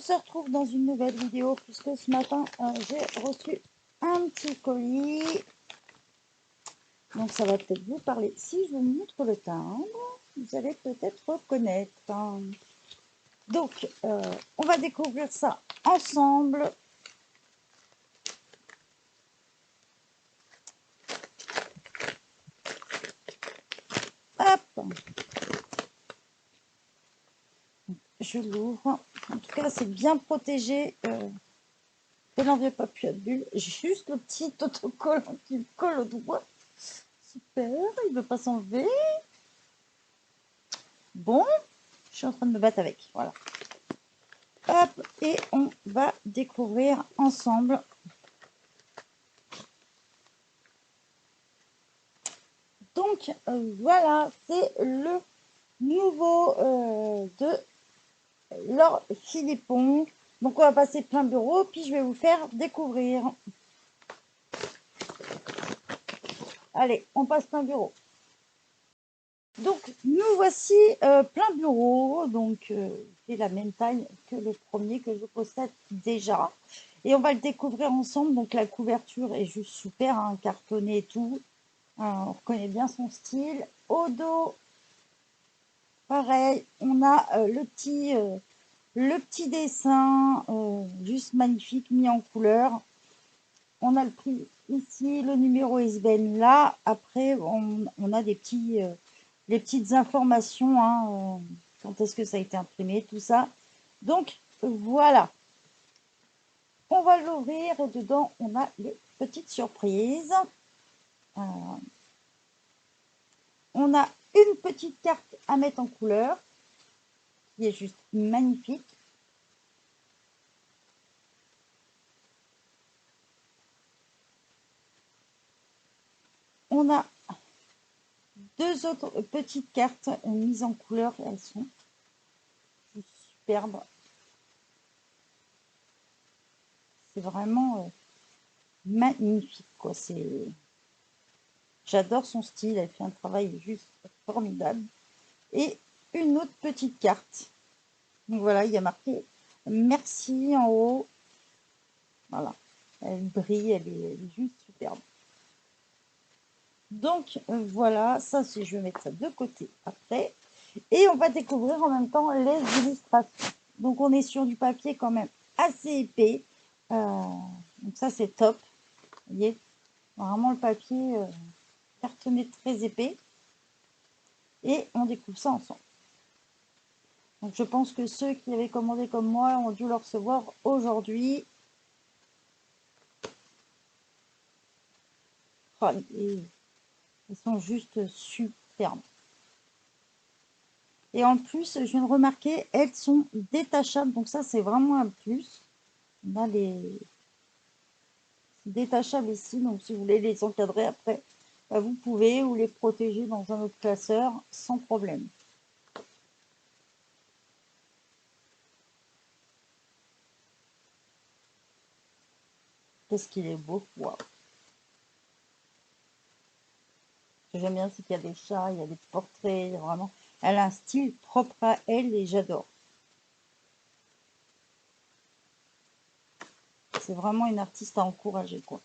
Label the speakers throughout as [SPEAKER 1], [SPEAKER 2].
[SPEAKER 1] se retrouve dans une nouvelle vidéo puisque ce matin j'ai reçu un petit colis. Donc ça va peut-être vous parler. Si je vous montre le timbre, vous allez peut-être reconnaître. Donc on va découvrir ça ensemble. Hop, je l'ouvre. En tout cas, c'est bien protégé. Je n'en vais pas plus à bulle. J'ai juste le petit autocollant qui me colle au doigt. Super, il ne veut pas s'enlever. Bon, je suis en train de me battre avec. Voilà. Hop, et on va découvrir ensemble. Donc voilà, c'est le nouveau de Laure Philippon. Donc on va passer plein bureau, puis je vais vous faire découvrir. Allez, on passe plein bureau. Donc nous voici plein bureau, donc c'est la même taille que le premier que je possède déjà. Et on va le découvrir ensemble. Donc la couverture est juste super, hein, cartonné et tout. On reconnaît bien son style. Au dos, pareil, on a le petit dessin, juste magnifique, mis en couleur. On a le prix ici, le numéro ISBN là. Après, on a des petites informations, hein, quand est-ce que ça a été imprimé, tout ça. Donc, voilà. On va l'ouvrir et dedans, on a les petites surprises. On a une petite carte à mettre en couleur, qui est juste magnifique. On a deux autres petites cartes mises en couleur. Elles sont superbes. C'est vraiment magnifique, quoi. J'adore son style. Elle fait un travail juste formidable. Et une autre petite carte. Donc voilà, il y a marqué merci en haut. Voilà. Elle brille, elle est juste superbe. Donc voilà, ça c'est, je vais mettre ça de côté après. Et on va découvrir en même temps les illustrations. Donc on est sur du papier quand même assez épais. Donc ça c'est top. Vous voyez, vraiment le papier cartonné très épais. Et on découvre ça ensemble. Donc je pense que ceux qui avaient commandé comme moi ont dû le recevoir aujourd'hui. Oh, ils sont juste superbes. Et en plus, je viens de remarquer, elles sont détachables. Donc ça, c'est vraiment un plus. On a les détachables ici. Donc si vous voulez les encadrer après, vous pouvez, ou les protéger dans un autre classeur sans problème. Qu'est-ce qu'il est beau. Waouh. Ce que j'aime bien, c'est qu'il y a des chats, il y a des portraits. Il y a vraiment... Elle a un style propre à elle et j'adore. C'est vraiment une artiste à encourager, quoi.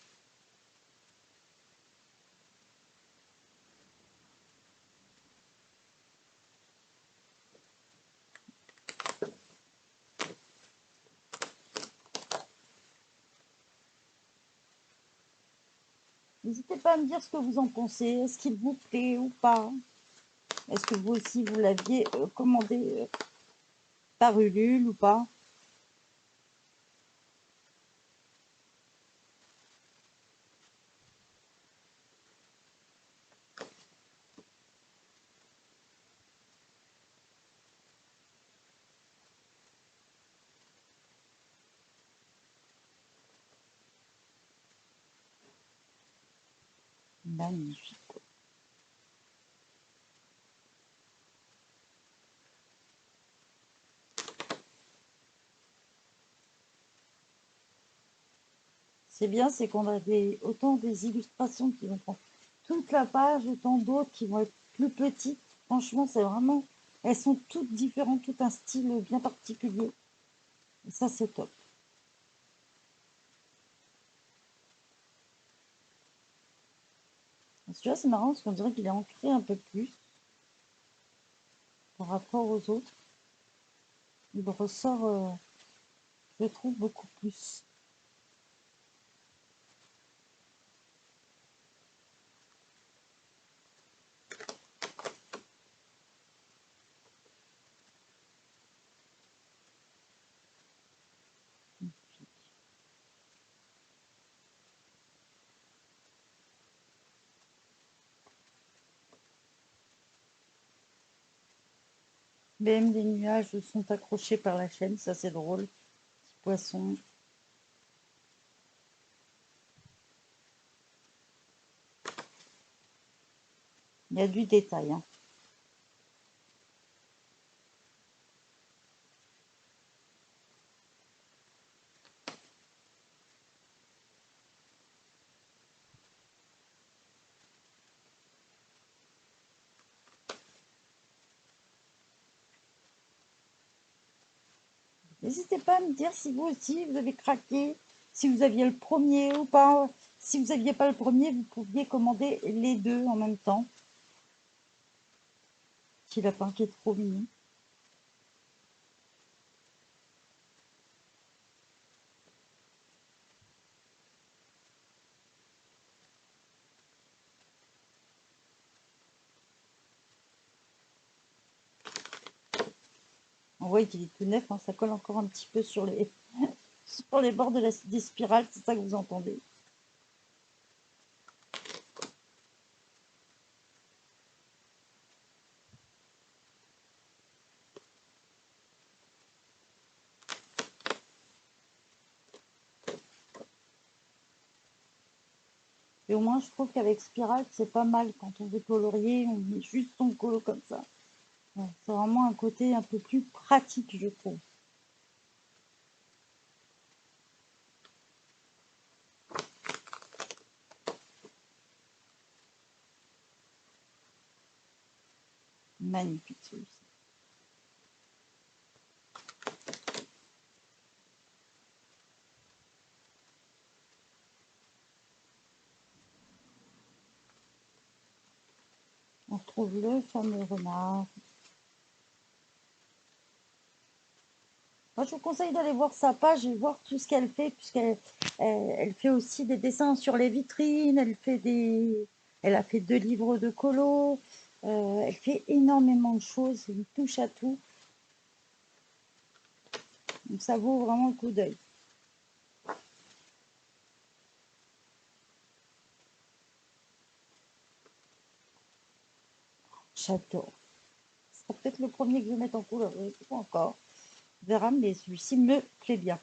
[SPEAKER 1] N'hésitez pas à me dire ce que vous en pensez. Est-ce qu'il vous plaît ou pas? Est-ce que vous aussi, vous l'aviez commandé par Ulule ou pas? Magnifique. C'est bien, c'est qu'on a autant des illustrations qui vont prendre toute la page, autant d'autres qui vont être plus petites. Franchement, c'est vraiment... Elles sont toutes différentes, tout un style bien particulier. Et ça, c'est top. Celui-là, c'est marrant parce qu'on dirait qu'il est ancré un peu plus par rapport aux autres. Il ressort, je trouve, beaucoup plus. Même les nuages sont accrochés par la chaîne, ça c'est drôle. Petit poisson. Il y a du détail, hein. N'hésitez pas à me dire si vous aussi vous avez craqué, si vous aviez le premier ou pas. Si vous n'aviez pas le premier, vous pouviez commander les deux en même temps. Petit lapin qui est trop mignon. On voit qu'il est tout neuf, hein, ça colle encore un petit peu sur sur les bords des spirales, c'est ça que vous entendez. Et au moins, je trouve qu'avec spirale, c'est pas mal. Quand on veut colorier, on met juste son colo comme ça. Ouais, c'est vraiment un côté un peu plus pratique, je trouve. Magnifique celui-ci. On retrouve le fameux renard. Moi, je vous conseille d'aller voir sa page et voir tout ce qu'elle fait, puisqu'elle fait aussi des dessins sur les vitrines, elle a fait 2 livres de colo, elle fait énormément de choses, une touche à tout. Donc ça vaut vraiment le coup d'œil. J'adore. Ce sera peut-être le premier que je vais mettre en couleur, je ne sais pas encore. On verra, mais celui-ci me plaît bien.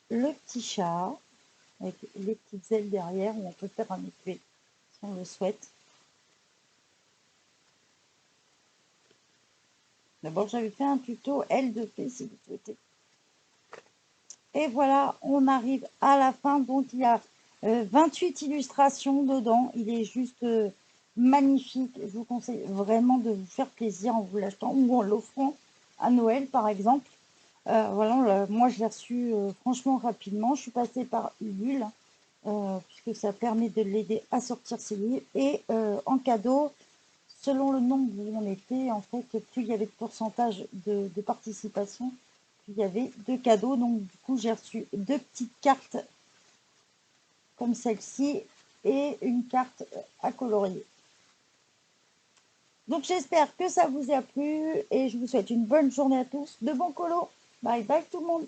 [SPEAKER 1] Le petit chat, avec les petites ailes derrière, où on peut faire un effet si on le souhaite. D'abord, j'avais fait un tuto L2P si vous souhaitez. Et voilà, on arrive à la fin. Donc, il y a 28 illustrations dedans. Il est juste magnifique. Je vous conseille vraiment de vous faire plaisir en vous l'achetant ou en l'offrant à Noël, par exemple. Voilà, moi, je l'ai reçu franchement rapidement. Je suis passée par Ulule, puisque ça permet de l'aider à sortir ses livres. Et en cadeau, selon le nombre où on était, en fait, plus il y avait de pourcentage de participation, plus il y avait de cadeaux. Donc, du coup, j'ai reçu 2 petites cartes comme celle-ci et une carte à colorier. Donc, j'espère que ça vous a plu et je vous souhaite une bonne journée à tous. De bons colos. Bye bye tout le monde.